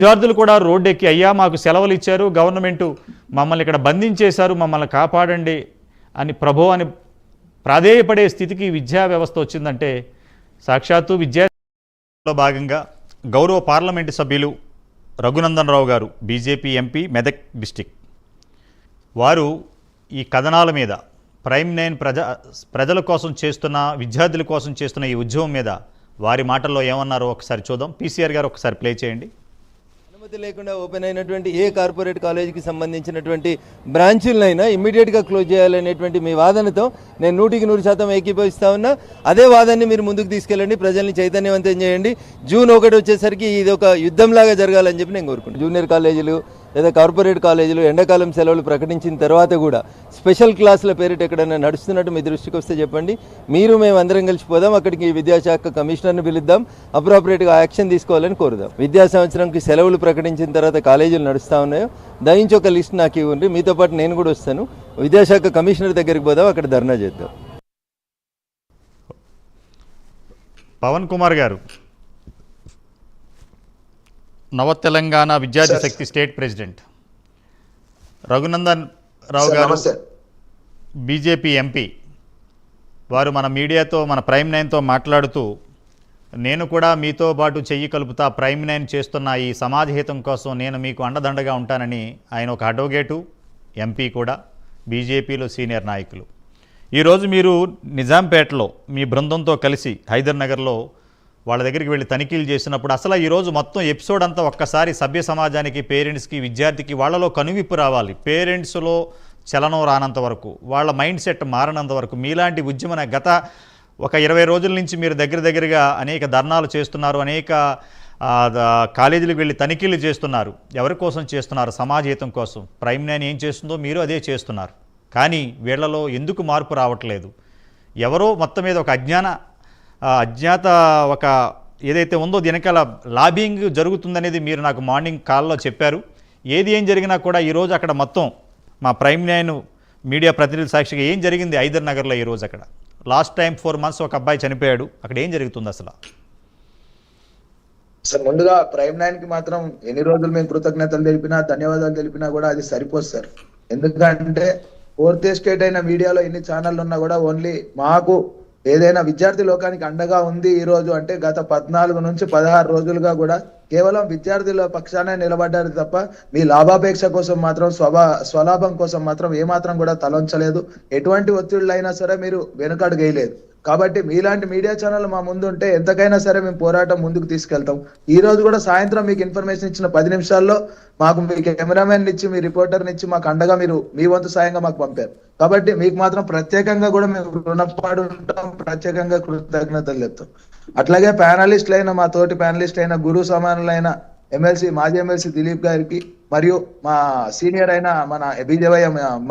విద్యార్థులు కూడా రోడ్డెక్కి అయ్యా మాకు సెలవులు ఇచ్చారు, గవర్నమెంటు మమ్మల్ని ఇక్కడ బంధించేశారు, మమ్మల్ని కాపాడండి అని ప్రభు అని ప్రాధేయపడే స్థితికి విద్యా వ్యవస్థ వచ్చిందంటే సాక్షాత్తు విద్యాలో భాగంగా గౌరవ పార్లమెంటు సభ్యులు రఘునందన్ రావు గారు బీజేపీ ఎంపీ మెదక్ డిస్టిక్ వారు ఈ కథనాల మీద ప్రైమ్9 ప్రజల కోసం చేస్తున్న విద్యార్థుల కోసం చేస్తున్న ఈ ఉద్యమం మీద వారి మాటల్లో ఏమన్నారో ఒకసారి చూద్దాం. పీసీఆర్ గారు ఒకసారి ప్లే చేయండి. అనుమతి లేకుండా ఓపెన్ అయినటువంటి ఏ కార్పొరేట్ కాలేజీకి సంబంధించినటువంటి బ్రాంచులనైనా ఇమ్మీడియట్గా క్లోజ్ చేయాలనేటువంటి మీ వాదనతో నేను 100% ఏకీభవిస్తా ఉన్నా. అదే వాదనని మీరు ముందుకు తీసుకెళ్ళండి, ప్రజల్ని చైతన్యవంతం చేయండి. జూన్ 1 వచ్చేసరికి ఇది ఒక యుద్ధంలాగా జరగాలని చెప్పి నేను కోరుకుంటున్నాను. జూనియర్ కాలేజీలు లేదా కార్పొరేట్ కాలేజీలు ఎండాకాలం సెలవులు ప్రకటించిన తర్వాత కూడా స్పెషల్ క్లాసుల పేరిట ఎక్కడైనా నడుస్తున్నట్టు మీ దృష్టికి వస్తే చెప్పండి. మేము అందరం కలిసిపోదాం, అక్కడికి విద్యాశాఖ కమిషనర్ని పిలుద్దాం, అప్రాపరేట్గా యాక్షన్ తీసుకోవాలని కోరుదాం. విద్యా సంవత్సరంకి సెలవులు ప్రకటించిన తర్వాత కాలేజీలు నడుస్తూ ఉన్నాయో దయించి ఒక లిస్ట్ నాకు ఇవ్వండి, మీతో పాటు నేను కూడా వస్తాను. విద్యాశాఖ కమిషనర్ దగ్గరికి పోదాం, అక్కడ ధర్నా చేద్దాం. పవన్ కుమార్ గారు నవ తెలంగాణ విద్యార్థి శక్తి స్టేట్ ప్రెసిడెంట్, రఘునందన్ రావు గారు బీజేపీ ఎంపీ, వారు మన మీడియాతో మన ప్రైమ్9తో మాట్లాడుతూ నేను కూడా మీతో పాటు చెయ్యి కలుపుతా, ప్రైమ్9 చేస్తున్న ఈ సమాజహితం కోసం నేను మీకు అండదండగా ఉంటానని ఆయన ఒక అడ్వకేటు, ఎంపీ కూడా, బీజేపీలో సీనియర్ నాయకులు. ఈరోజు మీరు నిజాంపేటలో మీ బృందంతో కలిసి హైదర్ నగర్లో వాళ్ళ దగ్గరికి వెళ్ళి తనిఖీలు చేసినప్పుడు అసలు ఈరోజు మొత్తం ఎపిసోడ్ అంతా ఒక్కసారి సభ్య సమాజానికి, పేరెంట్స్కి, విద్యార్థికి వాళ్ళలో కనువిప్పు రావాలి. పేరెంట్స్లో చలనం రానంత వరకు, వాళ్ళ మైండ్ సెట్ మారనంత వరకు మీలాంటి ఉద్యమన గత ఒక 20 రోజుల నుంచి మీరు దగ్గరగా అనేక ధర్నాలు చేస్తున్నారు, అనేక కాలేజీలకు వెళ్ళి తనిఖీలు చేస్తున్నారు. ఎవరి కోసం చేస్తున్నారు? సమాజహితం కోసం. ప్రైమ్9 ఏం చేస్తుందో మీరు అదే చేస్తున్నారు. కానీ వీళ్లలో ఎందుకు మార్పు రావట్లేదు? ఎవరో మొత్తం మీద ఒక అజ్ఞాత ఒక ఏదైతే ఉందో దీనికల లాబింగ్ జరుగుతుందనేది మీరు నాకు మార్నింగ్ కాల్లో చెప్పారు. ఏం జరిగినా కూడా ఈరోజు అక్కడ మొత్తం మా ప్రైమ్9 మీడియా ప్రతినిధుల సాక్షిగా ఏం జరిగింది హైదర్ నగర్లో ఈరోజు? అక్కడ లాస్ట్ టైం 4 months ఒక అబ్బాయి చనిపోయాడు. అక్కడ ఏం జరుగుతుంది అసలు? సార్, ముందుగా ప్రైమ్9కి మాత్రం ఎన్ని రోజులు మేము కృతజ్ఞతలు తెలిపినా, ధన్యవాదాలు తెలిపినా కూడా అది సరిపోదు సార్. ఎందుకంటే 4th estate అయిన మీడియాలో ఎన్ని ఛానళ్ళు ఉన్నా కూడా ఓన్లీ మాకు ఏదైనా విద్యార్థి లోకానికి అండగా ఉంది ఈ రోజు అంటే గత 14 నుంచి 16 రోజులుగా కూడా కేవలం విద్యార్థుల పక్షానే నిలబడ్డారు తప్ప మీ లాభాపేక్ష కోసం మాత్రం స్వలాభం కోసం మాత్రం ఏమాత్రం కూడా తలంచలేదు. ఎటువంటి ఒత్తిళ్ళైనా సరే మీరు వెనుకడుగేయలేదు. కాబట్టి మీలాంటి మీడియా ఛానల్ మా ముందు ఉంటే ఎంతకైనా సరే మేము పోరాటం ముందుకు తీసుకెళ్తాం. ఈ రోజు కూడా సాయంత్రం మీకు ఇన్ఫర్మేషన్ ఇచ్చిన 10 నిమిషాల్లో మాకు మీ కెమెరామెన్ ఇచ్చి, మీ రిపోర్టర్ని ఇచ్చి మాకు అండగా మీరు మీ వంతు సాయంగా మాకు పంపారు. కాబట్టి మీకు మాత్రం ప్రత్యేకంగా కూడా మేము రుణపడి ఉంటాం, ప్రత్యేకంగా కృతజ్ఞతలు చెప్తాం. అట్లాగే ప్యానలిస్టులు అయిన మా తోటి ప్యానలిస్ట్ అయిన గురు సమానులైన మాజీ ఎమ్మెల్సీ దిలీప్ గారికి, మరియు మా సీనియర్ అయిన మన బీజేవై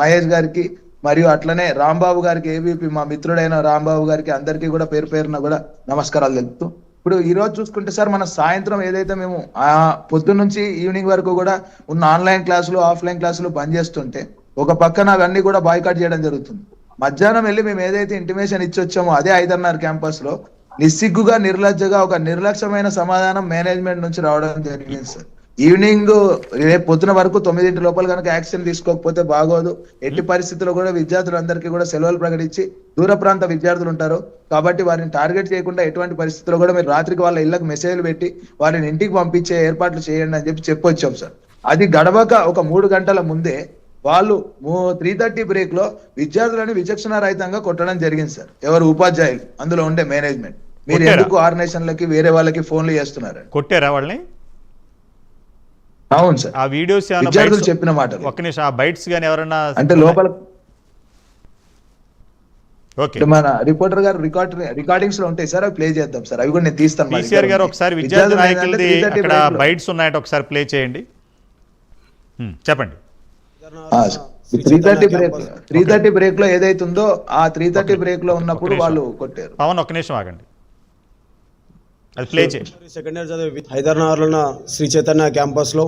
మహేష్ గారికి, మరియు అట్లనే రాంబాబు గారికి, ఏబీపీ మా మిత్రుడైన రాంబాబు గారికి, అందరికీ కూడా పేరు పేరున కూడా నమస్కారాలు తెలుపుతూ, ఇప్పుడు ఈ రోజు చూసుకుంటే సార్ మన సాయంత్రం ఏదైతే మేము పొద్దున్న నుంచి ఈవినింగ్ వరకు కూడా ఉన్న ఆన్లైన్ క్లాసులు, ఆఫ్లైన్ క్లాసులు బంద్ చేస్తుంటే ఒక పక్కన అవన్నీ కూడా బాయ్కాట్ చేయడం జరుగుతుంది. మధ్యాహ్నం వెళ్ళి మేము ఏదైతే ఇంటిమేషన్ ఇచ్చి వచ్చామో అదే హైదర్నగర్ క్యాంపస్ లో నిస్సిగ్గుగా, నిర్లజ్జగా ఒక నిర్లక్ష్యమైన సమాధానం మేనేజ్మెంట్ నుంచి రావడం జరిగింది సార్. ఈవినింగ్ రేపు పొద్దున వరకు 9 లోపల కనుక యాక్షన్ తీసుకోకపోతే బాగోదు. ఎట్టి పరిస్థితుల్లో కూడా విద్యార్థులందరికీ కూడా సెలవులు ప్రకటించి, దూర ప్రాంత విద్యార్థులు ఉంటారు కాబట్టి వారిని టార్గెట్ చేయకుండా ఎటువంటి పరిస్థితుల్లో కూడా మీరు రాత్రికి వాళ్ళ ఇళ్లకు మెసేజ్లు పెట్టి వారిని ఇంటికి పంపించే ఏర్పాట్లు చేయండి అని చెప్పొచ్చాం సార్. అది గడవక ఒక 3 గంటల ముందే వాళ్ళు 3:30 బ్రేక్ లో విద్యార్థులని విచక్షణ రహితంగా కొట్టడం జరిగింది సార్. ఎవరు? ఉపాధ్యాయులు, అందులో ఉండే మేనేజ్మెంట్. మీరు ఎందుకు ఆర్గనైజేషన్లకి వేరే వాళ్ళకి ఫోన్లు చేస్తున్నారు? కొట్టారా వాళ్ళని? అవును సార్. ఆ వీడియోస్ విద్యార్థులు చెప్పిన మాట. ఒక్క నిమిషం, ఆ బైట్స్ గాని ఎవరన్నా అంటే లోపల ఓకే మన రిపోర్టర్ గారు రికార్డింగ్స్ లో ఉంటాయి సార్, అవి ప్లే చేద్దాం సార్. అవి కూడా నేను తీస్తాను. పీసీఆర్ గారు ఒకసారి విద్యార్థి నాయకులది అక్కడ బైట్స్ ఉన్నాయట, ఒకసారి ప్లే చేయండి. చెప్పండి. 3:30 బ్రేక్ లో ఏదైతుందో ఆ 3:30 బ్రేక్ లో ఉన్నప్పుడు వాళ్ళు కొట్టారు. పవన్ ఒక్క నిమిషం ఆగండి, అది ప్లే చేయండి. సెకండ్ ఇయర్ చదివే హైదర్ నగర్ లో ఉన్న శ్రీ చైతన్య క్యాంపస్ లో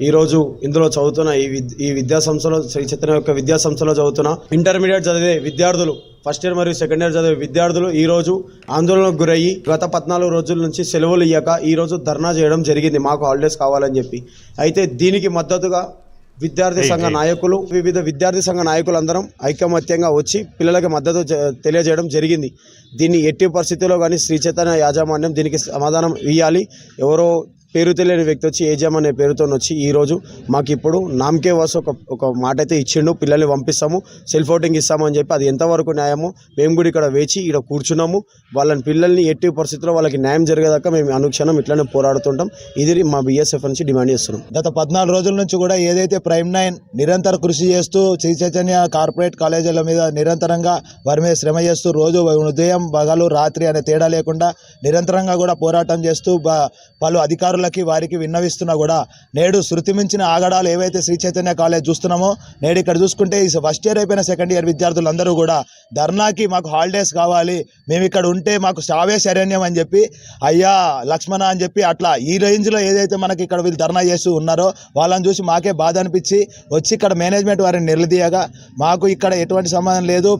ఈరోజు ఇందులో చదువుతున్న ఈ విద్యా సంస్థలో శ్రీ చైతన్య యొక్క విద్యా సంస్థలో చదువుతున్న ఇంటర్మీడియట్ చదివే విద్యార్థులు, ఫస్ట్ ఇయర్ మరియు సెకండ్ ఇయర్ చదివే విద్యార్థులు ఈరోజు ఆందోళనకు గురయ్యి గత 14 రోజుల నుంచి సెలవులు ఇయ్యక ఈరోజు ధర్నా చేయడం జరిగింది, మాకు హాలిడేస్ కావాలని చెప్పి. అయితే దీనికి మద్దతుగా విద్యార్థి సంఘ నాయకులు, వివిధ విద్యార్థి సంఘ నాయకులందరం ఐకమత్యంగా వచ్చి పిల్లలకి మద్దతు తెలియజేయడం జరిగింది. దీన్ని ఎట్టి పరిస్థితుల్లో కానీ శ్రీ చైతన్య యాజమాన్యం దీనికి సమాధానం ఇవ్వాలి. ఎవరో పేరు తెలియని వ్యక్తి వచ్చి ఏజామ్ అనే పేరుతో వచ్చి ఈరోజు మాకు ఇప్పుడు నామకే వాసు ఒక మాట అయితే ఇచ్చిండు, పిల్లల్ని పంపిస్తాము, సెల్ఫ్ అవుటింగ్ ఇస్తాము అని చెప్పి. అది ఎంతవరకు న్యాయమో మేము కూడా ఇక్కడ వేచి ఇక్కడ కూర్చున్నాము. వాళ్ళని పిల్లల్ని ఎట్టి పరిస్థితుల్లో వాళ్ళకి న్యాయం జరిగేదాకా మేము అనుక్షణం ఇట్లానే పోరాడుతుంటాం. ఇది మా BSF నుంచి డిమాండ్ చేస్తున్నాం. గత 14 రోజుల నుంచి కూడా ఏదైతే ప్రైమ్ 9 నిరంతర కృషి చేస్తూ శ్రీ చైతన్య కార్పొరేట్ కాలేజీల మీద నిరంతరంగా వారి మీద శ్రమ చేస్తూ రోజు ఉదయం పగలు రాత్రి అనే తేడా లేకుండా నిరంతరంగా కూడా పోరాటం చేస్తూ పలు అధికారులకి వారికి విన్నవిస్తున్నా కూడా నేడు శృతి మించిన ఆగడాలు ఏవైతే శ్రీ చైతన్య కాలేజ్ చూస్తున్నామో, నేడు ఇక్కడ చూసుకుంటే ఈ ఫస్ట్ ఇయర్ అయిపోయిన సెకండ్ ఇయర్ విద్యార్థులందరూ కూడా ధర్నాకి మాకు హాలిడేస్ కావాలి, మేము ఇక్కడ ఉంటే మాకు చావే శరణ్యం అని చెప్పి, అయ్యా లక్ష్మణ అని చెప్పి అట్లా ఈ రేంజ్లో ఏదైతే మనకి ఇక్కడ వీళ్ళు ధర్నా చేస్తూ ఉన్నారో వాళ్ళని చూసి మాకే బాధ అనిపించి వచ్చి ఇక్కడ మేనేజ్మెంట్ వారిని నిలదీయగా మాకు ఇక్కడ ఎటువంటి సంబంధం లేదు,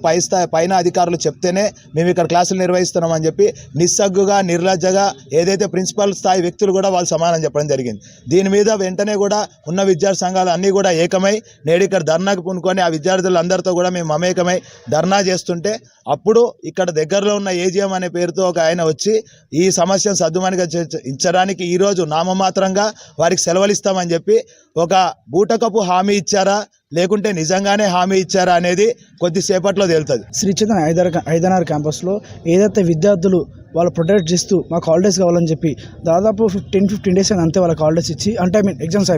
పైన అధికారులు చెప్తేనే మేము ఇక్కడ క్లాసులు నిర్వహిస్తున్నామని చెప్పి నిస్సగ్గుగా నిర్లజ్జగా ఏదైతే ప్రిన్సిపల్ స్థాయి వ్యక్తులు కూడా వాళ్ళు సమానం చెప్పడం జరిగింది. దీని మీద వెంటనే కూడా ఉన్న విద్యార్థి సంఘాలు అన్నీ కూడా ఏకమై నేడు ఇక్కడ ధర్నాకు పూనుకొని ఆ విద్యార్థులందరితో కూడా మేము మమేకమై ధర్నా చేస్తుంటే అప్పుడు ఇక్కడ దగ్గరలో ఉన్న ఏజీఎం అనే పేరుతో ఒక ఆయన వచ్చి ఈ సమస్యను సద్దుమణిగా ఇచ్చడానికి ఈరోజు నామమాత్రంగా వారికి సెలవులు ఇస్తామని చెప్పి ఒక బూటకపు హామీ ఇచ్చారా లేకుంటే నిజంగానే హామీ ఇచ్చారా అనేది కొద్దిసేపట్లో తేలుతుంది. శ్రీ చైతన్య ఐదనార్ క్యాంపస్లో ఏదైతే విద్యార్థులు వాళ్ళు ప్రొటెక్ట్ చేస్తూ మాకు హాలిడేస్ కావాలని చెప్పి దాదాపు 10-15 డేస్ అంతే వాళ్ళకి హాలిడేస్ ఇచ్చి, అంటే ఎగ్జామ్స్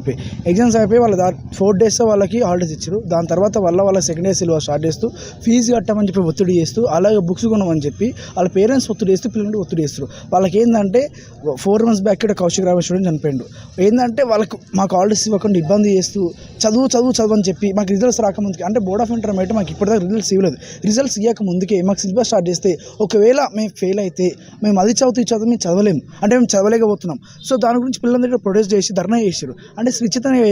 అయిపోయి వాళ్ళ 4 డేస్ వాళ్ళకి హాలిడేస్ ఇచ్చారు. దాని తర్వాత వాళ్ళ సెకండ్ ఇయర్ సిలబస్ స్టార్ట్ చేస్తూ ఫీజు కట్టమని చెప్పి ఒత్తిడి చేస్తూ, అలాగే బుక్స్ కొనమని చెప్పి వాళ్ళ పేరెంట్స్ ఒత్తిడి చేస్తూ పిల్లలు ఒత్తిడి చేస్తారు. వాళ్ళకి ఏంటంటే 4 months బ్యాక్ ఇక్కడ కౌశిక్ రావు స్టూడెంట్ చనిపోయిండు. ఏంటంటే వాళ్ళకి మాకు హాలిడేస్ ఇవ్వకుండా ఇబ్బంది చేస్తూ చదువు అని చెప్పి మాకు రిజల్ట్స్ రాకముందుకే, అంటే బోర్డ్ ఆఫ్ ఇంటర్మీడియట్ మాకు ఇప్పటిదాకా రిజల్ట్స్ ఇవ్వలేదు. రిజల్ట్స్ ఇవ్వక ముందుకే మాకు సిలబస్ స్టార్ట్ చేస్తే ఒకవేళ మేము ఫెయిల్ అయితే మేము అది చదువు మేము చదవలేము, అంటే మేము చదవలేకపోతున్నాం. సో దాని గురించి పిల్లలందరూ ప్రొటెస్ట్ చేసి ధర్నా చేశారు. అంటే శ్రీ చైతన్య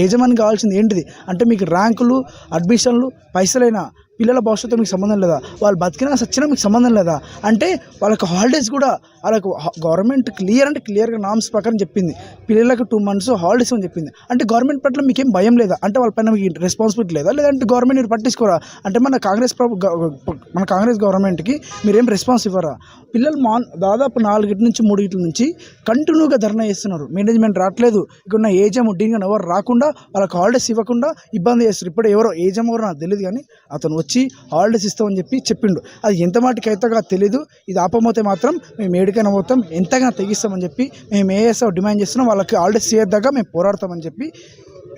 యజమానికి కావాల్సింది ఏంటిది అంటే మీకు ర్యాంకులు, అడ్మిషన్లు, పైసలైనా పిల్లల భవిష్యత్తు మీకు సంబంధం లేదా, వాళ్ళు బతికినా సచ్చినా మీకు సంబంధం లేదా, అంటే వాళ్ళకి హాలిడేస్ కూడా వాళ్ళకు గవర్నమెంట్ క్లియర్గా నామ్స్ ప్రకారం చెప్పింది, పిల్లలకు 2 months హాలిడేస్ అని చెప్పింది. అంటే గవర్నమెంట్ పట్ల మీకేం భయం లేదా, అంటే వాళ్ళ పైన మీకు రెస్పాన్సిబిలిటీ లేదా, లేదంటే గవర్నమెంట్ మీరు పట్టించుకోరా, అంటే మన కాంగ్రెస్ గవర్నమెంట్కి మీరేం రెస్పాన్స్ ఇవ్వరా. పిల్లలు దాదాపు 4 నుంచి 3 నుంచి కంటిన్యూగా ధర్నా చేస్తున్నారు. మేనేజ్మెంట్ రావట్లేదు, ఇక్కడ ఉన్న ఏజెమ్ డీన్ ఎవరు రాకుండా వాళ్ళకి హాలిడేస్ ఇవ్వకుండా ఇబ్బంది చేస్తారు. ఇప్పుడు ఎవరో ఏజెమ్ ఎవరు నాకు తెలియదు, కానీ అతను వచ్చి హాలిడేస్ ఇస్తామని చెప్పి చెప్పిండు. అది ఎంత మాటికి అవుతాగా తెలీదు. ఇది ఆపమోతే మాత్రం మేము ఏడికైనా పోతాం, ఎంతగా తెగిస్తామని చెప్పి మేము ASF డిమాండ్ చేస్తున్నాం. వాళ్ళకి హాలిడేస్ చేయద్దాకా మేము పోరాడతామని చెప్పి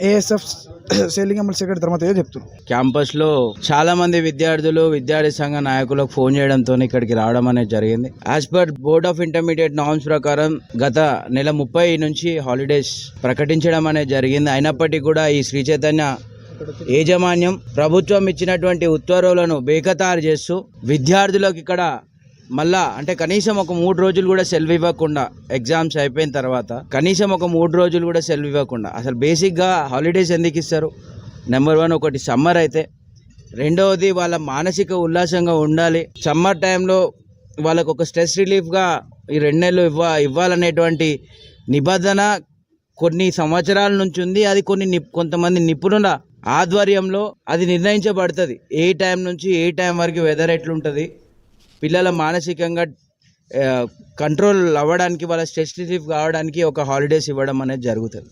ASF సెల్లింగమ్మల సెక్రటరీ ధర్మతయ్య చెప్తున్నారు. క్యాంపస్లో చాలా మంది విద్యార్థి సంఘ నాయకులకు ఫోన్ చేయడంతో ఇక్కడికి రావడం అనేది జరిగింది. As per board of intermediate norms ప్రకారం గత నెల 30 నుంచి హాలిడేస్ ప్రకటించడం అనేది జరిగింది. అయినప్పటికీ కూడా ఈ శ్రీ చైతన్య యాజమాన్యం ప్రభుత్వం ఇచ్చినటువంటి ఉత్తర్వులను బేఖతారు చేస్తూ విద్యార్థులకు ఇక్కడ మళ్ళా అంటే కనీసం ఒక 3 రోజులు కూడా సెలవు ఇవ్వకుండా, ఎగ్జామ్స్ అయిపోయిన తర్వాత కనీసం ఒక 3 రోజులు కూడా సెలవు ఇవ్వకుండా, అసలు బేసిక్గా హాలిడేస్ ఎందుకు ఇస్తారు? నెంబర్ 1 ఒకటి సమ్మర్ అయితే, రెండవది వాళ్ళ మానసిక ఉల్లాసంగా ఉండాలి. సమ్మర్ టైంలో వాళ్ళకు ఒక స్ట్రెస్ రిలీఫ్గా ఈ 2 నెలలు ఇవ్వాలనేటువంటి నిబంధన కొన్ని సంవత్సరాల నుంచి ఉంది. అది కొంతమంది నిపుణుల ఆధ్వర్యంలో అది నిర్ణయించబడుతుంది. ఏ టైం నుంచి ఏ టైం వరకు వెదర్ ఎట్లుంటుంది, పిల్లల మానసికంగా కంట్రోల్ అవ్వడానికి, వాళ్ళ స్ట్రెస్ రిలీఫ్ కావడానికి ఒక హాలిడేస్ ఇవ్వడం అనేది జరుగుతుంది.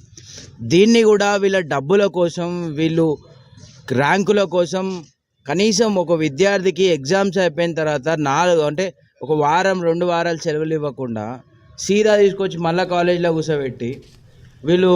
దీన్ని కూడా వీళ్ళ డబ్బుల కోసం, వీళ్ళు ర్యాంకుల కోసం కనీసం ఒక విద్యార్థికి ఎగ్జామ్స్ అయిపోయిన తర్వాత 4 అంటే ఒక వారం 2 వారాలు సెలవులు ఇవ్వకుండా సీదా తీసుకొచ్చి మళ్ళీ కాలేజీలో కూర్చోబెట్టి వీళ్ళు